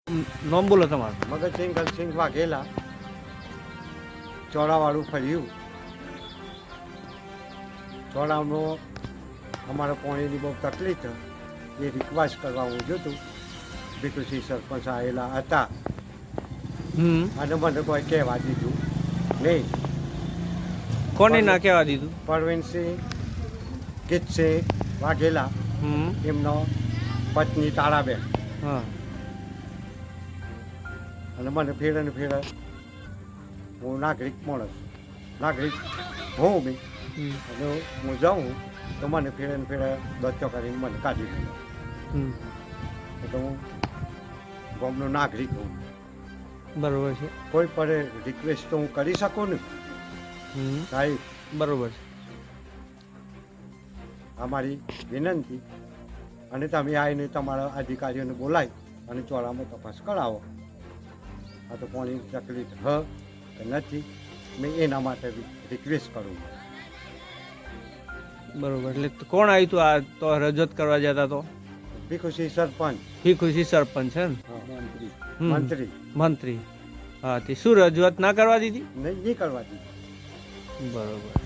નામ બોલો તમારું. મગજસિંહ ગલસિંહ વાઘેલા. ચોળાવાળું ફર્યું. ચોળામાં અમારે પાણીની બહુ તકલીફ છે. એ રિક્વેસ્ટ કરવા હું જોતું ભીખુસિંહ સરપંચ આવેલા હતા અને મને કોઈ કહેવા દીધું નહીં. કોને ના કહેવા દીધું? પરવીનસિંહ ગીતસિંહ વાઘેલા એમનો પત્ની તારાબેન. હા. અને મને ફેરે ને ફેરે હું નાગરિક માણસ નાગરિક હોઉં મેં અને હું જાઉં તો મને ફેરે ને ફેરે દચ્ચો કરીને મને કાઢી દે. એટલે હું ગામનો નાગરિક હોઉં. બરોબર છે. કોઈ પણ રિક્વેસ્ટ તો હું કરી શકું ને સાહેબ. બરોબર છે. અમારી વિનંતી અને તમે આવીને તમારા અધિકારીઓને બોલાવી અને ચોળામાં તપાસ કરાવો. આ તો પાણીની તકલીફ કે નથી મેં એના માટે રિક્વેસ્ટ કરું. બરોબર. એટલે કોણ આવ્યું તું આ તો રજૂઆત કરવા જતા? તો ભીખુસિંહ સરપંચ. ભીખુસિંહ સરપંચ છે ને? મંત્રી. મંત્રી. હા, તે શું રજૂઆત ના કરવા દીધી? નહીં કરવા દીધી. બરોબર.